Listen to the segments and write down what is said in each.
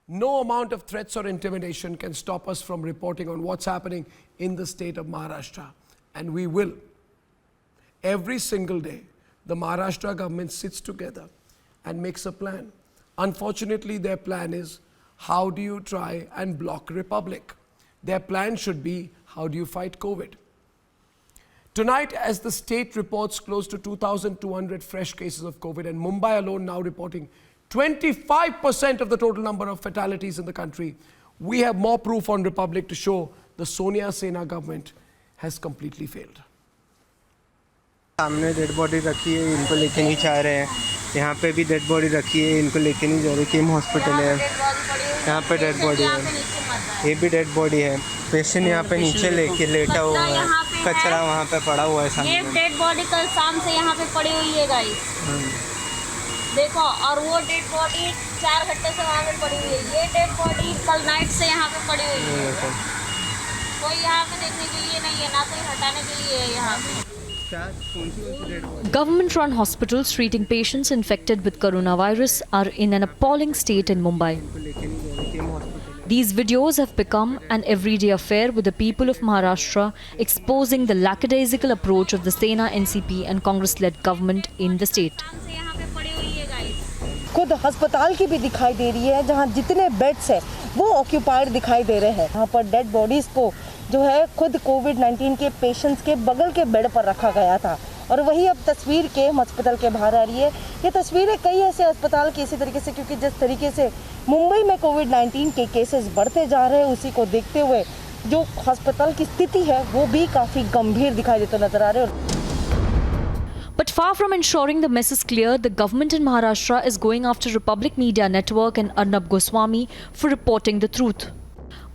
No amount of threats or intimidation can stop us from reporting on what's happening in the state of Maharashtra. And we will. Every single day, the Maharashtra government sits together and makes a plan. Unfortunately, their plan is, how do you try and block Republic? Their plan should be, how do you fight COVID? Tonight, as the state reports close to 2,200 fresh cases of COVID, and Mumbai alone now reporting 25% of the total number of fatalities in the country, we have more proof on Republic to show the Sonia Sena government has completely failed. सामने dead body रखी है, इनको लेके नहीं जा रहे हैं। यहाँ पे भी डेड बॉडी रखी है, इनको लेके नहीं जा रहे। किम हॉस्पिटल है, यहाँ पे डेड बॉडी है, ये भी डेड बॉडी है। पेशेंट यहाँ पे नीचे लेके लेटा हुआ है, कचरा वहाँ पे पड़ा हुआ है सामने। ये डेड बॉडी कल शाम से यहाँ पे पड़ी हुई है गाइस, देखो। और वो डेड बॉडी 4 घंटे से वहाँ पे पड़ी हुई है। ये डेड बॉडी कल नाइट से यहाँ पे पड़ी हुई है। कोई यहाँ पे देखने के लिए नहीं है, ना कोई हटाने के लिए है यहाँ पे। Government-run hospitals treating patients infected with coronavirus are in an appalling state in Mumbai. These videos have become an everyday affair, with the people of Maharashtra exposing the lackadaisical approach of the Sena, NCP and Congress-led government in the state. खुद अस्पताल की भी दिखाई दे रही है, जहां जितने beds हैं वो ऑक्यूपाइड दिखाई दे रहे हैं। यहाँ पर डेड बॉडीज को जो है खुद कोविड-19 के पेशेंट्स के बगल के बेड पर रखा गया था, और वही अब तस्वीर केम अस्पताल के बाहर आ रही है। ये तस्वीरें कई ऐसे अस्पताल की इसी तरीके से, क्योंकि जिस तरीके से मुंबई में कोविड-19 के केसेस बढ़ते जा रहे हैं, उसी को देखते हुए जो अस्पताल की स्थिति है वो भी काफ़ी गंभीर दिखाई देते नजर आ रहे हैं। But far from ensuring the mess is clear, the government in Maharashtra is going after Republic Media Network and Arnab Goswami for reporting the truth.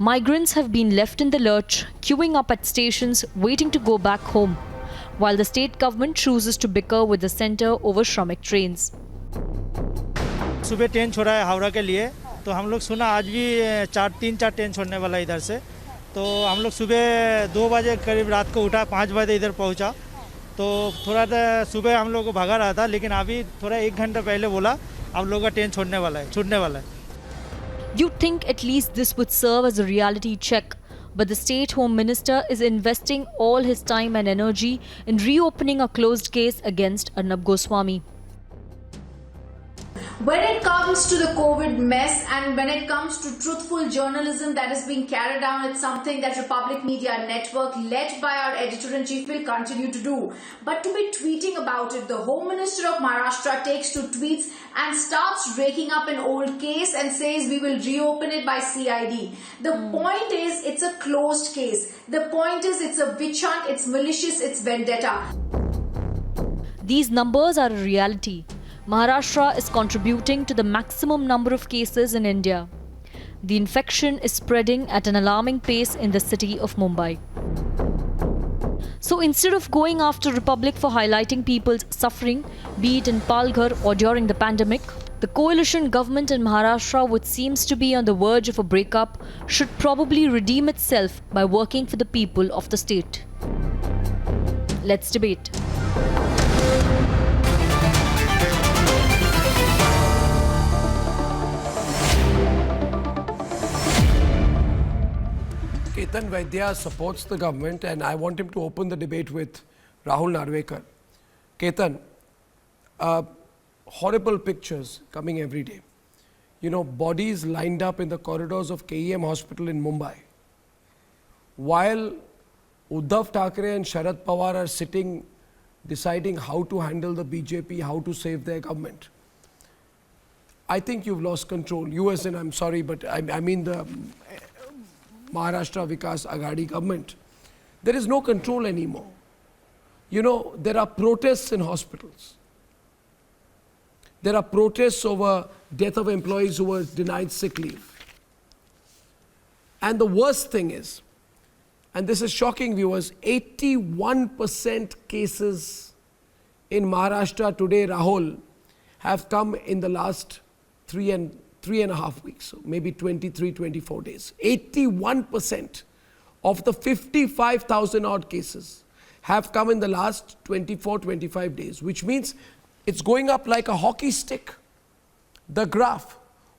Migrants have been left in the lurch, queuing up at stations, waiting to go back home, while the state government chooses to bicker with the centre over Shramik trains. सुबह train छोड़ा है हावड़ा के लिए, तो हम लोग सुना आज भी 3-4 ट्रेन छोड़ने वाला है इधर से। तो हम लोग सुबह 2 बजे करीब रात को उठा, 5 बजे इधर पहुंचा। तो थोड़ा सुबह हम लोग को भगा रहा था, लेकिन अभी थोड़ा 1 घंटा पहले बोला आप लोगों का ट्रेन छूटने वाला है। You'd think at least this would serve as a reality check, but the state home minister is investing all his time and energy in reopening a closed case against Arnab Goswami. When it comes to the COVID mess and when it comes to truthful journalism that is being carried out, it's something that Republic Media Network, led by our editor-in-chief, will continue to do. But to be tweeting about it, the Home Minister of Maharashtra takes to tweets and starts raking up an old case and says we will reopen it by CID. The point is, it's a closed case. The point is, it's a witch hunt, it's malicious, it's vendetta. These numbers are a reality. Maharashtra is contributing to the maximum number of cases in India. The infection is spreading at an alarming pace in the city of Mumbai. So instead of going after Republic for highlighting people's suffering, be it in Palghar or during the pandemic, the coalition government in Maharashtra, which seems to be on the verge of a breakup, should probably redeem itself by working for the people of the state. Let's debate. Ketan Vaidya supports the government, and I want him to open the debate with Rahul Narvekar. Ketan, horrible pictures coming every day. You know, bodies lined up in the corridors of KEM Hospital in Mumbai, while Uddhav Thackeray and Sharad Pawar are sitting deciding how to handle the BJP, how to save their government. I think you've lost control. You as in, I'm sorry, but I mean the Maharashtra Vikas Aghadi government. There is no control anymore. You know, there are protests in hospitals. There are protests over death of employees who were denied sick leave. And the worst thing is, and this is shocking viewers, 81% cases in Maharashtra today, Rahul, have come in the last three and a half weeks, so maybe 23, 24 days. 81% of the 55,000 odd cases have come in the last 24, 25 days, which means it's going up like a hockey stick. The graph,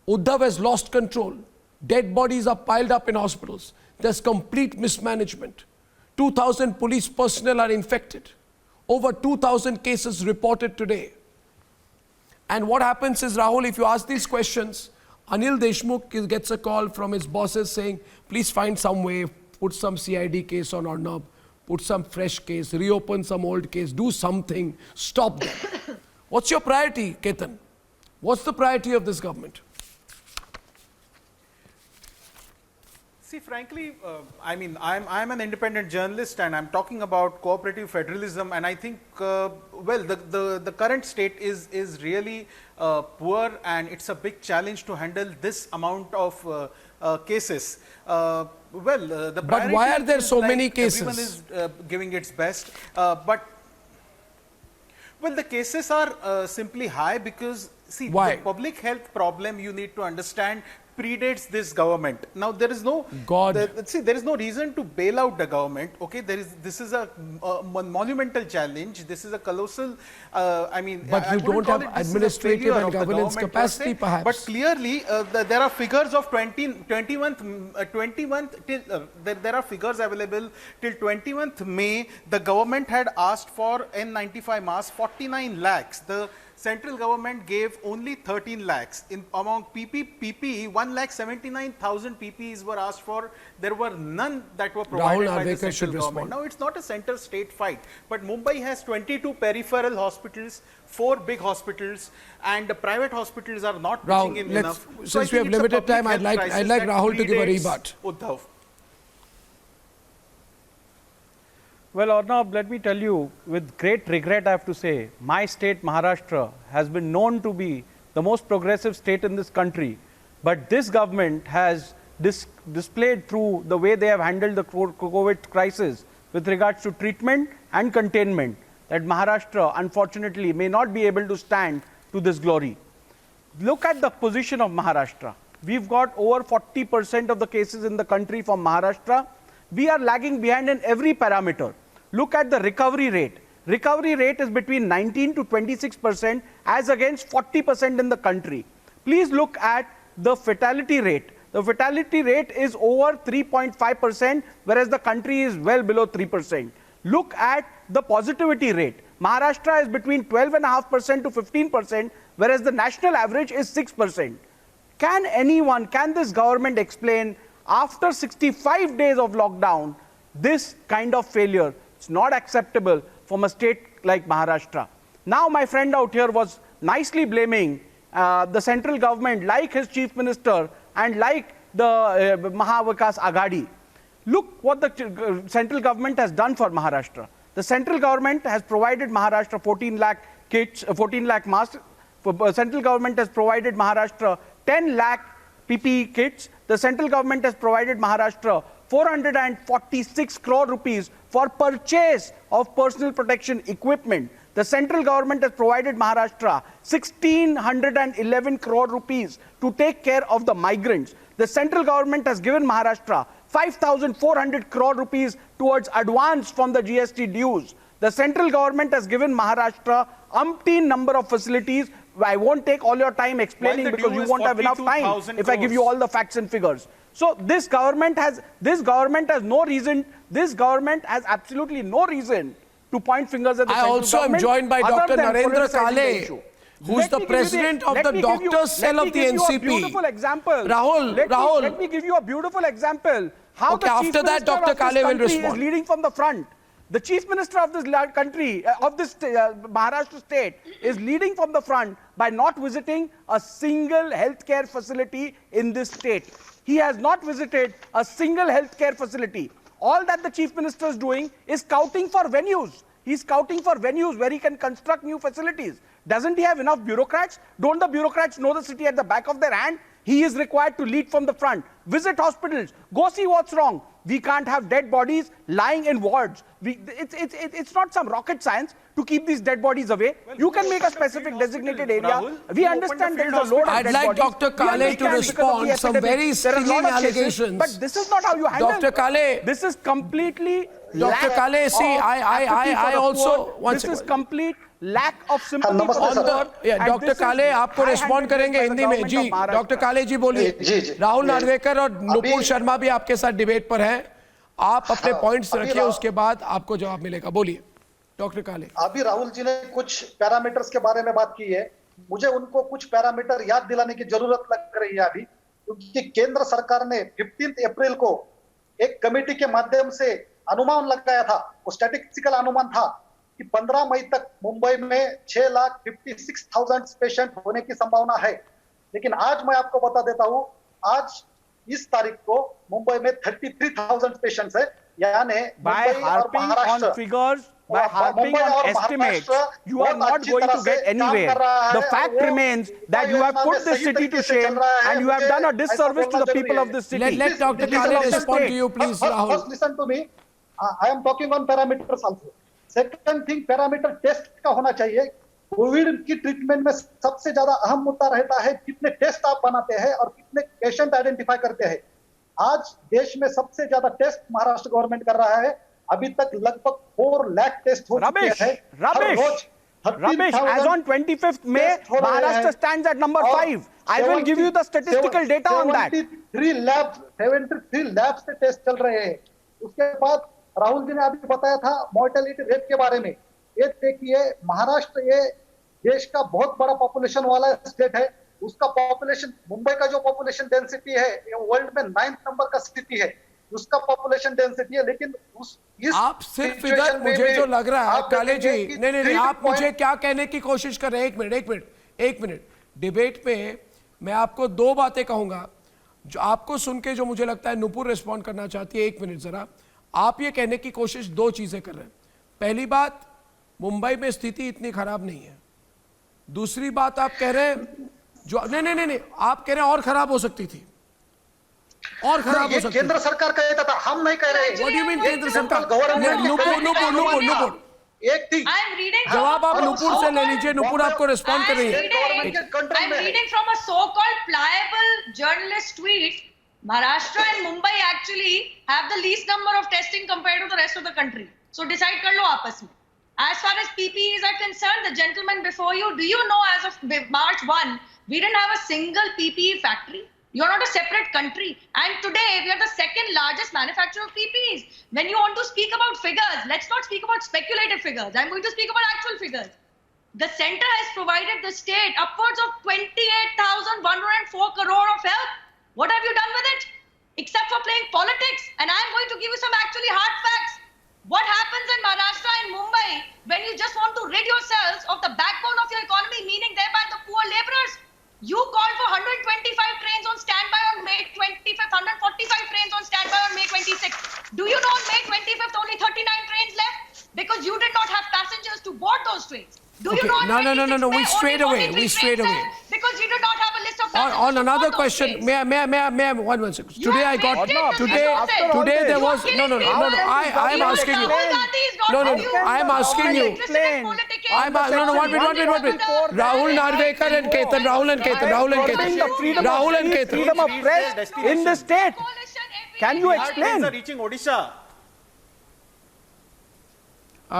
Uddhav has lost control. Dead bodies are piled up in hospitals. There's complete mismanagement. 2,000 police personnel are infected. Over 2,000 cases reported today. And what happens is, Rahul, if you ask these questions, Anil Deshmukh gets a call from his bosses saying, please find some way, put some CID case on Arnab, put some fresh case, reopen some old case, do something, stop them. What's your priority, Ketan? What's the priority of this government? See, frankly, I mean, I'm an independent journalist and I'm talking about cooperative federalism, and I think, well, the current state is really poor, and it's a big challenge to handle this amount of cases. Well, the But why are there is so like many cases? Everyone is giving its best, but well, the cases are simply high because, see, Why? the public health problem, you need to understand, predates this government. Now there is no there is no reason to bail out the government. Okay, this is a monumental challenge. This is a colossal. I mean, But I you wouldn't don't call have it this is a administrative failure and of the governance government per capacity, se, perhaps. But clearly, there are figures of 21st till there are figures available till 21st May. The government had asked for N95 masks, 49 lakhs. The central government gave only 13 lakhs. Among PPE, 1,79,000 PPEs were asked for. There were none that were provided by the Narvekar should central government. respond. Now, it's not a center-state fight, but Mumbai has 22 peripheral hospitals, 4 big hospitals, and the private hospitals are not pitching in enough. So I since we think have it's a limited public time, I'd health like crisis that Rahul to give a predates rebut. Uddhav. Well, Arnab, let me tell you, with great regret, I have to say, my state, Maharashtra, has been known to be the most progressive state in this country. But this government has displayed through the way they have handled the COVID crisis with regards to treatment and containment that Maharashtra, unfortunately, may not be able to stand to this glory. Look at the position of Maharashtra. We've got over 40% of the cases in the country from Maharashtra. We are lagging behind in every parameter. Look at the recovery rate. Recovery rate is between 19 to 26% as against 40% in the country. Please look at the fatality rate. The fatality rate is over 3.5%, whereas the country is well below 3%. Look at the positivity rate. Maharashtra is between 12.5% to 15%, whereas the national average is 6%. Can this government explain, after 65 days of lockdown, this kind of failure? It's not acceptable from a state like Maharashtra. Now, my friend out here was nicely blaming the central government, like his chief minister and like the Mahavikas Aghadi. Look what the central government has done for Maharashtra. The central government has provided Maharashtra 14 lakh kits, 14 lakh masks. Central government has provided Maharashtra 10 lakh PPE kits. The central government has provided Maharashtra 446 crore rupees for purchase of personal protection equipment. The central government has provided Maharashtra 1,611 crore rupees to take care of the migrants. The central government has given Maharashtra 5,400 crore rupees towards advance from the GST dues. The central government has given Maharashtra umpteen number of facilities. I won't take all your time explaining because you won't have enough time if I give you all the facts and figures. So this government has no reason, this government has absolutely no reason to point fingers at the central government. I also am joined by Dr. other than Narendra politicizing the Kale, issue. who's the president of the doctors cell of the NCP. Let me give you a beautiful example. Rahul. Let me give you a beautiful example. How Okay, the chief after that, minister Dr. of this Kale will country respond. is leading from the front. The chief minister of this country, Maharashtra state, is leading from the front by not visiting a single healthcare facility in this state. He has not visited a single healthcare facility. All that the chief minister is doing is scouting for venues. He's scouting for venues where he can construct new facilities. Doesn't he have enough bureaucrats? Don't the bureaucrats know the city at the back of their hand? He is required to lead from the front. Visit hospitals. Go see what's wrong. We can't have dead bodies lying in wards. It's not some rocket science to keep these dead bodies away. You can make a specific designated area. Rahul, We understand there is a load of I'd dead like bodies. Dr. We Kale to understand because of the respond some epidemic. very There are a lot stinging of cases, allegations. But this is not how you handle Dr. Kale. This is completely Dr. Kale, see, I also- This is complete lack of sympathy नमस्ते for sir. hunger. and doctor this is काले आपको high-handed respond करेंगे by the Hindi में government जी। of Maharashtra. Doctor Kale ji बोलिए। जी, जी। राहुल जी। नार्वेकर और नुपुर अभी- शर्मा भी आपके साथ डिबेट पर हैं। आप अपने हाँ, पॉइंट्स अभी रखिए, राहुल- उसके बाद आपको जवाब मिलेगा। बोलिए डॉक्टर काले। अभी राहुल जी ने कुछ पैरामीटर्स के बारे में बात की है, मुझे उनको कुछ पैरामीटर याद दिलाने की जरूरत लग रही है अभी, क्योंकि केंद्र सरकार ने 15 अप्रैल को एक कमेटी के माध्यम से अनुमान लगाया था, वो स्टैटिस्टिकल अनुमान था कि 15 मई तक मुंबई में 6,56,000 पेशेंट होने की संभावना है। लेकिन आज मैं आपको बता देता हूं, आज इस तारीख को मुंबई में 33,000 पेशेंट्स है, यानी By मुंबई और harping on Maharashtra figures, by और harping मुंबई on और estimates, महाराष्ट्र you are बहुत not अच्छी going तरह to से get काम anywhere. कर रहा है The और fact वो remains that you have योजना में put this सही city to तरीके से shame चल रहा है, and you have मुझे done a ऐसा disservice to बोलना the people जरूरी of है। this city. Let Dr. People Kale of this respond state. to you, please, Rahul. First, listen to me. I am talking on parameters also. Second thing, parameter test का होना चाहिए। Covid की treatment में सबसे ज्यादा अहम मुद्दा रहता है कितने टेस्ट आप बनाते हैं और कितने पेशेंट आइडेंटिफाई करते हैं। आज देश में सबसे ज्यादा टेस्ट महाराष्ट्र गवर्नमेंट कर रहा है। अभी तक लगभग 4 लाख टेस्ट हो चुके Rubbish, हैं हर rubbish, रोज। rubbish. As on 25th May, test हो रहे Maharashtra हैं। stands at number और 5. I will give you the statistical data on that. 73 labs से टेस्ट चल रहे हैं। उसके बाद राहुल जी ने अभी बताया था मॉर्टेलिटी रेट के बारे में। ये देखिए, महाराष्ट्र ये देश का बहुत बड़ा पॉपुलेशन वाला स्टेट है। उसका पॉपुलेशन, मुंबई का जो पॉपुलेशन डेंसिटी है, ये वर्ल्ड में 9th नंबर का सिटी है, उसका पॉपुलेशन डेंसिटी है। लेकिन इस आप सिर्फ इधर situation में मुझे भी जो लग रहा है आप काले जी, देखेंगे कि नहीं, 3 आप मुझे क्या कहने की कोशिश कर रहे हैं? एक मिनट। डिबेट में मैं आपको 2 बातें कहूंगा जो आपको सुन के जो मुझे लगता है नुपुर रिस्पॉन्ड करना चाहती है। 1 मिनट जरा। आप ये कहने की कोशिश 2 चीजें कर रहे हैं। पहली बात, मुंबई में स्थिति इतनी खराब नहीं है। दूसरी बात आप कह रहे हैं जो नहीं, आप कह रहे हैं और खराब हो सकती थी, और खराब हो ये सकती केंद्र सरकार कहता था, हम नहीं कह रहे। What do you mean केंद्र सरकार? नुपुर एक थी। I am reading from जवाब आप a नुपुर से ले लीजिए। नुपुर आपको रिस्पॉन्ड कर रही है। I'm reading from a so-called pliable journalist tweet. Maharashtra and Mumbai actually have the least number of testing compared to the rest of the country. So decide कर लो आपस में. As far as PPEs are concerned, the gentleman before you, do you know as of March 1, we didn't have a single PPE factory. You're not a separate country. And today, we are the second largest manufacturer of PPEs. When you want to speak about figures, let's not speak about speculative figures. I'm going to speak about actual figures. The center has provided the state upwards of 28,104 crore of help. What have you done with it? Except for playing politics. And I'm going to give you some actually hard facts. What happens in Maharashtra and Mumbai when you just want to rid yourselves of the backbone of your economy, meaning thereby the poor laborers? You called for 125 trains on standby on May 25th, 145 trains on standby on May 26th. Do you know on May 25th only 39 trains left? Because you did not have passengers to board those trains. Do you Okay, know on no, 26th we May strayed only away, 43 we strayed trains away. left? Because you did not have a list of passengers On to another board those question, trains. may I, one second. You Today have I got, wasted the today resources. there You was, are no, killing people. I am asking you. Rahul Gandhi is not No, for you. I am asking you. Electricity politicking. One minute. Rahul Narvekar and Ketan, Rahul and Ketan. Freedom of press in the state. Can you Trains explain? are reaching Odisha.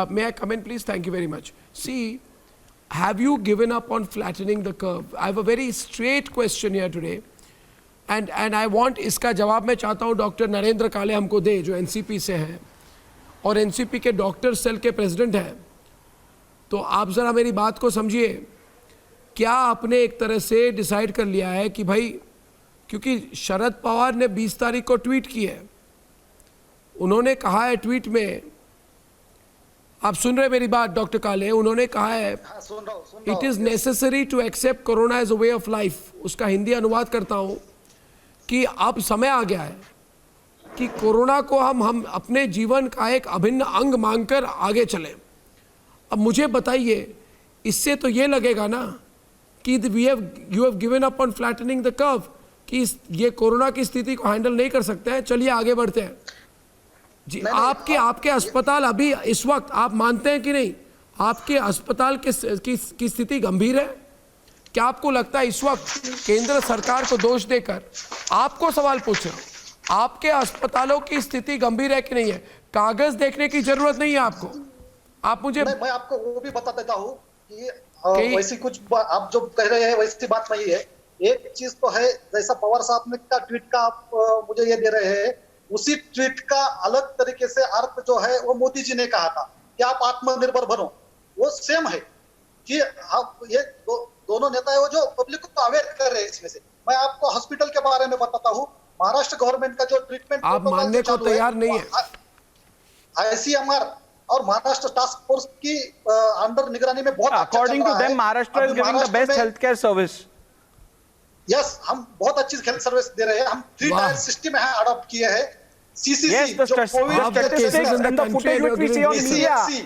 May I come in, please? Thank you very much. See, have you given up on flattening the curve? I have a very straight question here today. And I want इसका जवाब मैं चाहता हूँ doctor Narendra काले हमको दे, जो NCP से है और एनसीपी के डॉक्टर सेल के प्रेसिडेंट हैं। तो आप ज़रा मेरी बात को समझिए। क्या आपने एक तरह से डिसाइड कर लिया है कि भाई, क्योंकि शरद पवार ने 20 तारीख को ट्वीट की है, उन्होंने कहा है ट्वीट में, आप सुन रहे मेरी बात डॉक्टर काले, उन्होंने कहा है it is necessary to accept corona as a way of life. उसका हिंदी अनुवाद करता हूँ कि अब समय आ गया है कि कोरोना को हम अपने जीवन का एक अभिन्न अंग मानकर आगे चलें। अब मुझे बताइए, इससे तो ये लगेगा ना कि you have given up on flattening the curve, कि ये कोरोना की स्थिति को हैंडल नहीं कर सकते हैं, चलिए आगे बढ़ते हैं जी। आपके अस्पताल अभी इस वक्त आप मानते हैं कि नहीं, आपके अस्पताल की स्थिति गंभीर है? क्या आपको लगता है इस वक्त केंद्र सरकार को दोष देकर, आपको सवाल पूछ रहा हूं, आपके अस्पतालों की स्थिति गंभीर है कि नहीं है? कागज देखने की जरूरत नहीं है आपको, आप मुझे मैं आपको वो भी बता देता हूँ कई- वैसी कुछ आप जो कह रहे हैं वैसी बात नहीं है। एक चीज तो है, जैसा पवार साहब ने का ट्वीट का आप मुझे ये दे रहे हैं, उसी ट्वीट का अलग तरीके से अर्थ जो है वो मोदी जी ने कहा था कि आप आत्मनिर्भर बनो, वो सेम है कि आप ये दोनों नेता है वो जो पब्लिक को अवेयर कर रहे हैं इसमें से। मैं आपको हॉस्पिटल के बारे में बताता हूँ। महाराष्ट्र गवर्नमेंट का जो ट्रीटमेंट आप मानने को तैयार नहीं है। ICMR और महाराष्ट्र टास्क फोर्स की अंडर निगरानी में बहुत अच्छा According चल to रहा them, है। Maharashtra is अभी giving the महाराष्ट्र best में- healthcare service. यस, हम बहुत अच्छी हेल्थ सर्विस दे रहे हैं। हम 3 वाह। टायर सिस्टम है अडॉप्ट किए हैं। CCC Yes, the जो Covid Half the cases statistics in the and the country footage are which we see on giving media CHC,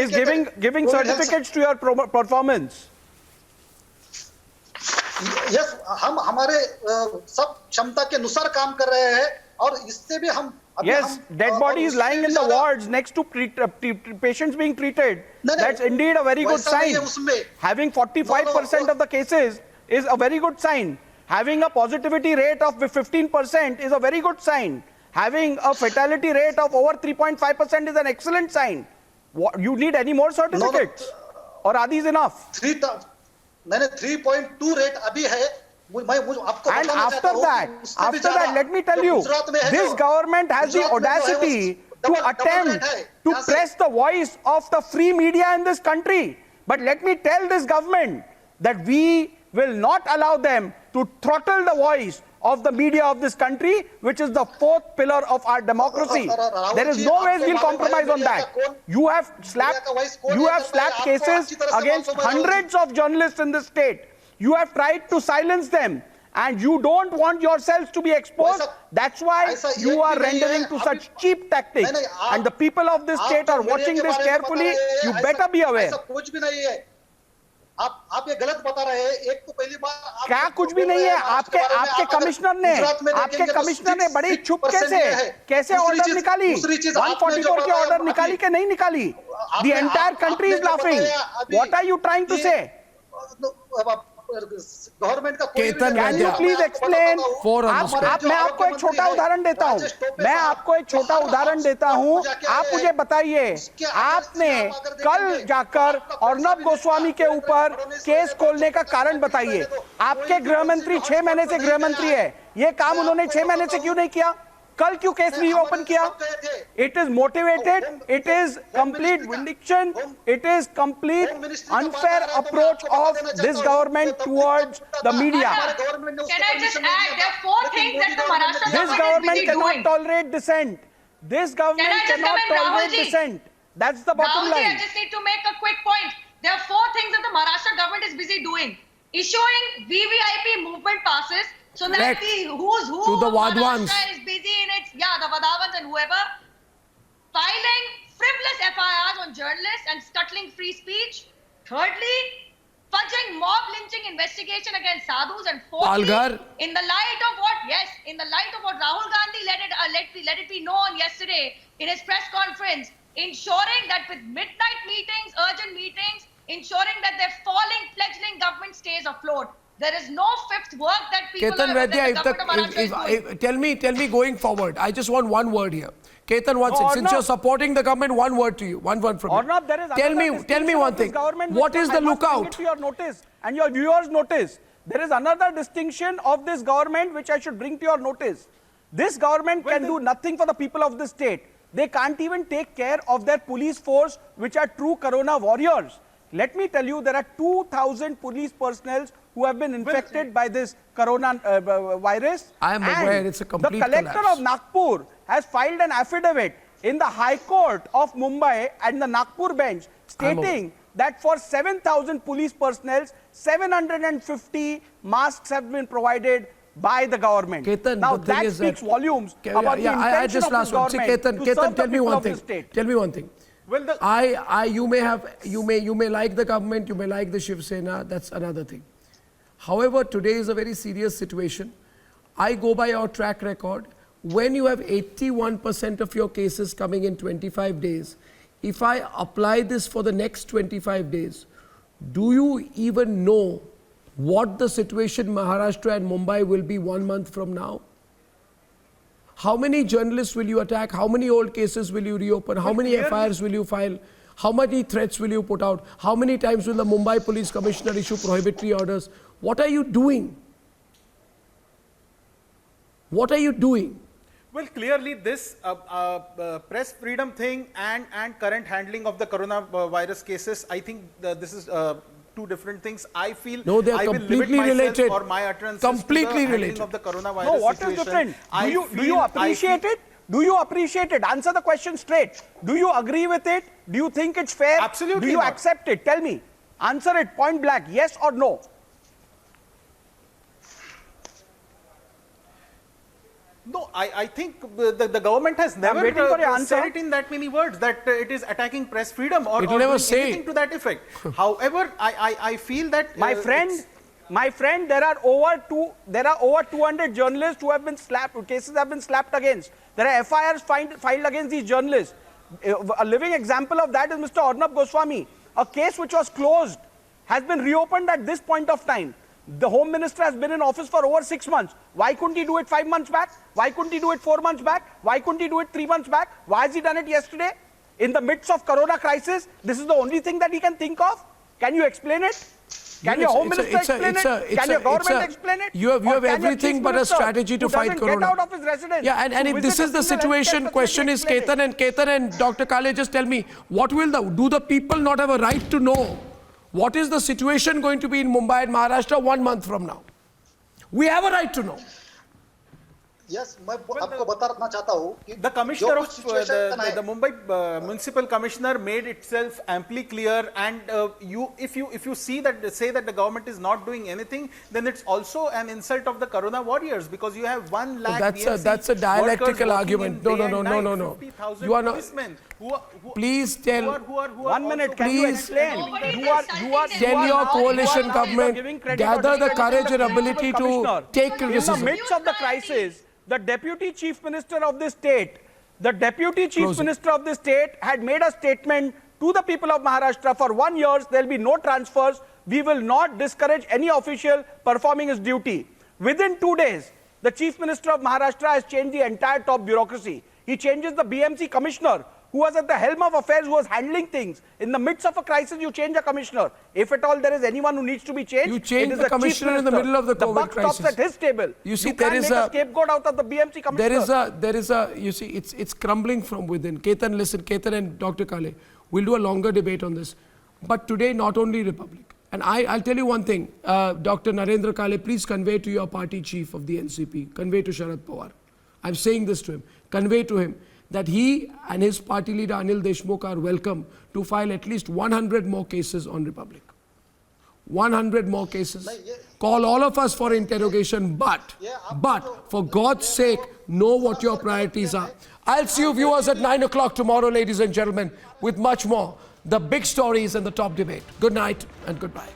is giving certificates to your performance. Yes, हम हमारे सब क्षमता के अनुसार काम कर रहे हैं और इससे भी हम अभी Yes, हम, dead bodies उससे lying भी in the ज्यादा- wards next to patients being treated. नहीं, That's indeed a very good वैसा नहीं sign. है उसमें। Having 45% of the cases is a very good sign. Having a positivity rate of 15% is a very good sign. Having a fatality rate of over 3.5% is an excellent sign. You need any more certificates? Or are these enough? 3.2 rate अभी है। मैं आपको And बताना after चाहता हूँ that, कि उससे भी after that, ज्यादा let me tell जो you, गुजरात में है this जो- government has the गुजरात में जो है वो audacity to double rate attempt है। to यहाँ से- press the voice of the free media in this country. But let me tell this government that we will not allow them to throttle the voice of the media of this country, which is the fourth pillar of our democracy. Rahul There is ji, no way आपको we'll मालूम compromise है on media that. का कौन- You have media का voice कौन you ये have करता है? slapped आपको cases अच्छी तरह से against मालूम है, Rahul ji. hundreds of journalists in this state. You have tried to silence them. And you don't want yourselves to be exposed. ऐसा- That's why ऐसा you एक are भी नहीं rendering है। to अभी- such cheap tactics. नहीं, आप- And the people of this आप state तो are मीडिया watching के this बारे में carefully. बता रहे हैं, You ऐसा- better be aware. ऐसा कुछ भी नहीं है। आप ये गलत बता रहे हैं। एक तो पहली बार आप क्या कुछ भी नहीं है। आपके कमिश्नर ने बड़ी छुप कैसे ऑर्डर निकाली, 144 की ऑर्डर निकाली कि नहीं निकाली? The entire country is laughing. What are you trying to say? Government का कोई भी केतन नहीं- Can you वैद्या, please explain? For मैं आपको एक छोटा उदाहरण देता हूँ। मैं आपको एक छोटा उदाहरण देता हूँ। आप मुझे बताइए, आपने कल जाकर अर्नब गोस्वामी के ऊपर केस खोलने का कारण बताइए। आपके गृह मंत्री 6 महीने से गृह मंत्री है, ये काम उन्होंने 6 महीने से क्यों नहीं किया? कल क्यों केस रीओपन किया? It is motivated, it is complete vindication, it is complete unfair approach of this government towards the media. Can I just add, there are 4 things that the Maharashtra This government government is busy cannot doing. tolerate dissent. This government Can I just cannot come in, tolerate Rahul ji? dissent. That's the bottom Rahul ji, I line. just need to make a quick point. There are 4 things that the Maharashtra government is busy doing. Issuing VVIP movement passes so that Correct. the who's who To the of Vadwans. Maharashtra is busy in its, the Vadavans and whoever, filing frivolous FIRs on journalists and scuttling free speech. Thirdly, fudging mob lynching investigation against sadhus. And fourthly, Palghar. in the light of what Rahul Gandhi let it be known yesterday in his press conference, ensuring that with midnight meetings, urgent meetings, ensuring that their falling fledgling government stays afloat. There is no fifth work that people Ketan that Vaidya, the government of Maharashtra is doing. tell me going forward. I just want one word here. Ketan wants No, it. Since Arnab. you're supporting the government, one word to you. One word from you. Arnab, there is Tell another me distinction one of this thing. government What which is I the must bring it lookout? to your notice and your viewers' notice. There is another distinction of this government which I should bring to your notice. This government can do nothing for the people of this state. They can't even take care of their police force, which are true corona warriors. Let me tell you, there are 2,000 police personnel who have been infected by this corona virus. I am aware, it's a complete The collector collapse. of Nagpur has filed an affidavit in the High Court of Mumbai and the Nagpur bench stating that for 7,000 police personnel, 750 masks have been provided by the government. Ketan, now the thing that is speaks that- volumes about the I intention just of last this one. See, government Ketan, to serve tell the me people one of thing. this state. Tell me one thing. Well, you may like the government, you may like the Shiv Sena, that's another thing. However, today is a very serious situation. I go by our track record. When you have 81% of your cases coming in 25 days, if I apply this for the next 25 days, do you even know what the situation in Maharashtra and Mumbai will be 1 month from now? How many journalists will you attack? How many old cases will you reopen? How many FIRs will you file? How many threats will you put out? How many times will the Mumbai Police Commissioner issue prohibitory orders? What are you doing? What are you doing? Well, clearly this press freedom thing and current handling of the coronavirus cases, I think this is two different things. I feel No, they are I will limit completely myself related. or my utterances Completely to the handling related. of the coronavirus No, what is situation. different? I Do you feel- appreciate it? Do you appreciate it? Answer the question straight. Do you agree with it? Do you think it's fair? Absolutely Do you not. accept it? Tell me. Answer it point blank. Yes or no? No, I think the government has never waiting for your said answer. it in that many words that it is attacking press freedom or, It or never doing say anything it. to that effect. However, I feel that My friend, there are over 200 journalists who have been slapped. Cases have been slapped against. There are FIRs filed against these journalists. A living example of that is Mr. Arnab Goswami. A case which was closed has been reopened at this point of time. The Home Minister has been in office for over 6 months. Why couldn't he do it 5 months back? Why couldn't he do it 4 months back? Why couldn't he do it 3 months back? Why has he done it yesterday? In the midst of Corona crisis, this is the only thing that he can think of? Can you explain it? Can your Home Minister explain it? Can your government explain it? You have Or can your everything Chief but a Minister, strategy to who fight doesn't Corona. Get out of his residence, Yeah, and to if this visit is the a single situation, healthcare question is facility, Ketan and Dr. Kale, just tell me, what will do the people not have a right to know? What is the situation going to be in Mumbai and Maharashtra 1 month from now? We have a right to know. Yes मैं आपको बताना चाहता हूँ कि The commissioner जो of कुछ situation है, the Mumbai municipal commissioner made itself amply clear, and if you say that the government is not doing anything, then it's also an insult of the corona warriors, because you have 1 lakh That's a dialectical argument. No. You are not. Policemen Please tell. who are 1 minute, can you Please explain? tell your coalition government, gather the courage and ability to take criticism. In the midst of the crisis, the Deputy Chief Minister of this state, had made a statement to the people of Maharashtra: for 1 year, there will be no transfers. We will not discourage any official performing his duty. Within 2 days, the Chief Minister of Maharashtra has changed the entire top bureaucracy. He changes the BMC commissioner, who was at the helm of affairs, who was handling things. In the midst of a crisis, you change a commissioner. If at all there is anyone who needs to be changed, You change it is the Chief commissioner in the Minister. middle of the COVID buck stops crisis. at his table. You see, can't there is make a- a scapegoat out of the BMC commissioner. There is a, you see, it's crumbling from within. Ketan and Dr. Kale, we'll do a longer debate on this. But today, not only Republic. And I'll tell you one thing, Dr. Narendra Kale, please convey to your party chief of the NCP, convey to Sharad Pawar. I'm saying this to him, convey to him that he and his party leader Anil Deshmukh are welcome to file at least 100 more cases on Republic. 100 more cases. Call all of us for interrogation, but for God's sake, know what your priorities are. I'll see you viewers at 9 o'clock tomorrow, ladies and gentlemen, with much more. The big stories and the top debate. Good night and goodbye.